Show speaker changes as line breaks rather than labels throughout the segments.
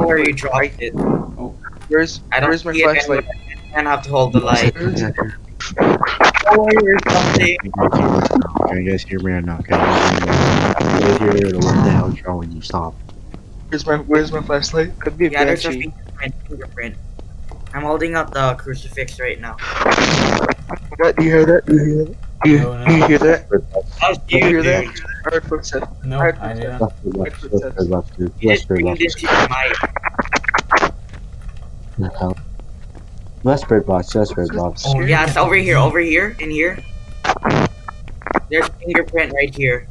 where you dropped it.
Oh.
Where's
I don't
my
see it
flashlight?
anywhere. And have to hold the light.
Where's it?
Oh, or something.
Can you guys hear me or not? Can you guys hear me? What the hell's wrong when you stop?
Where's my flashlight? Could be
Yeah, there's a
Banshee.
fingerprint. I'm holding up the crucifix right now.
What? Do you hear that? Do you hear that? Do you hear that?
That's
Do you hear that?
dude.
I heard footsteps.
No,
Alright,
I didn't.
Just bring this to your mic.
Westward box.
Oh,
Yeah, it's over here, in here. There's fingerprint right here.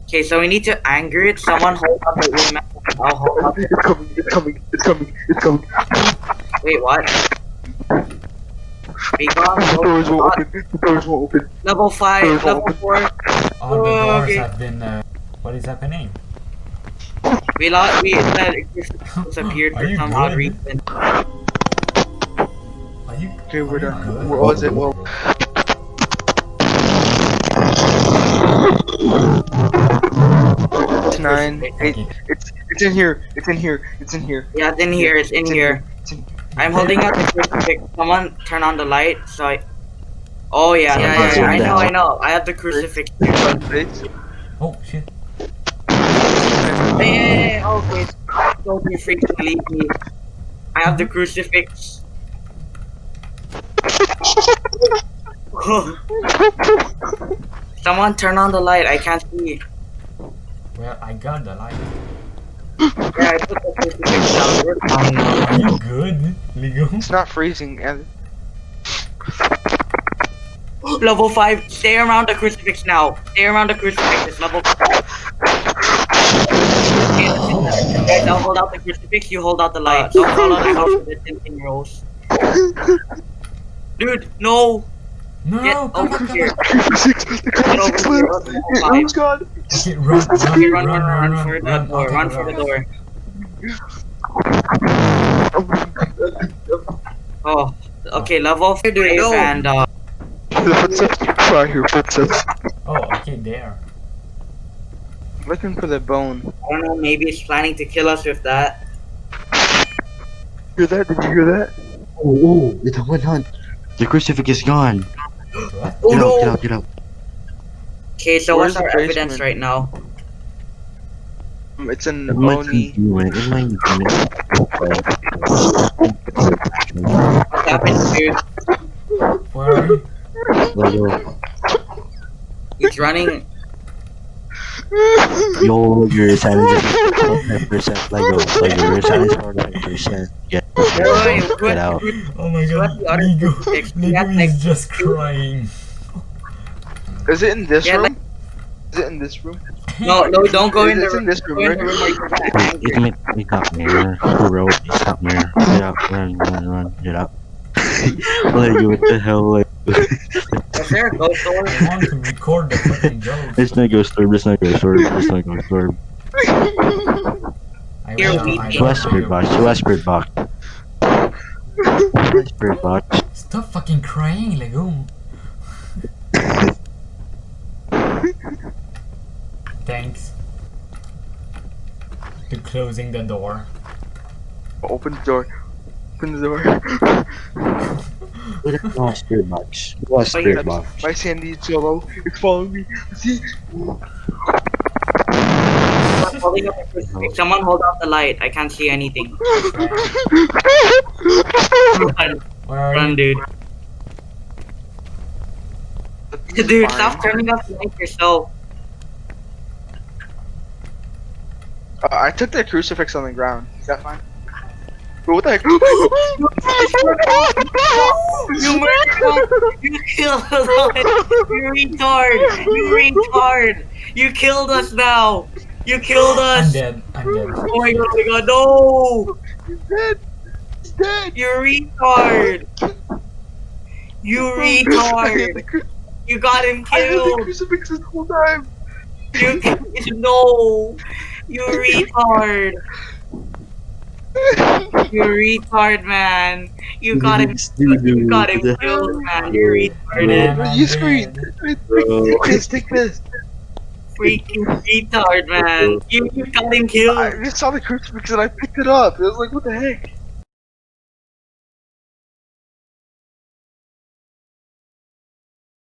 Okay, so we need to anger it. Someone hold up the room. I'll hold up.
It's coming.
Wait, what? Be gone.
The doors won't open.
Level 5, level 4.
All the doors
okay.
have been. What is happening?
We disappeared
Are
for
you
some
good?
odd reason.
Are you?
Okay, we're
are you
done.
good?
What was it? Well, it's 9, 8. It's in here. It's in here.
Yeah, it's in here. It's in here. I'm holding up the crucifix. Someone turn on the light. So I. Oh yeah. I know. I have the crucifix.
Oh shit.
Hey, okay. Don't be freaking leave me. I have the crucifix. Someone turn on the light. I can't see.
Well, I got the light.
Yeah, I put the crucifix down. We're fine now.
Are you good, Ligo?
It's not freezing. And
Level 5. Stay around the crucifix now. Stay around the crucifix. It's level 5. Guys, I'll hold out the crucifix. You hold out the light. Don't follow the house with the 10 rolls. Dude, no.
No,
Get
come
over
on,
here.
the crucifix lives. It room's gone.
Okay, run
For the door. Run for the door. Oh, okay. Level 5 and
The footsteps. I hear footsteps.
Oh, okay, there.
Looking for the bone.
I don't know. Maybe it's planning to kill us with that.
Hear that? Did you hear that?
Oh, it went on. The crucifix is gone.
What?
Oh,
Get out.
Okay, so
Where's
what's our
the
evidence
basement?
right now?
It's an
It might
Oni.
be doing. It might
What happened, dude?
Where are you?
be.
He's running.
Yo, your sanity is 45%. Lego, your sanity is 45%. Get out.
Oh my god,
What the other
Ligo.
crucifix?
Ligo is just crying.
Is it in this
Yeah,
room? Is it in this room?
No, don't go in the
It's in
room.
this
Go
room,
in the
right?
room where you're gonna
It's not near. The road is not near. Get out, run, get out. Like, what the hell? Like,
Is there a ghost door?
I want to record the fucking jokes.
it's not ghost orb.
I
Here
will-
we
I
go.
will-
Westward box.
Stop fucking crying, Lego. Thanks. To closing the door.
Open the door.
Westward box.
My Sandy Solo is following me. See?
Holding up the crucifix. Someone hold out the light. I can't see anything. Run,
Where are
run,
you?
dude. Dude, stop turning off the light yourself.
I took the crucifix on the ground. Is that fine? But what the heck?
You murdered him! You killed us! You retard! You killed us now! You killed
I'm
us!
dead.
Oh my god, no!
He's dead. He's dead.
You retard! You retard! You got him
I had the
killed!
crucifix this whole time.
No! You retard! You retard, man! You got him killed, man! You retarded!
Man, I'm
You
dead.
screamed. Take this.
freaking retard, man. You got him killed.
I just saw the crucifix and I picked it up. It was like, what the heck?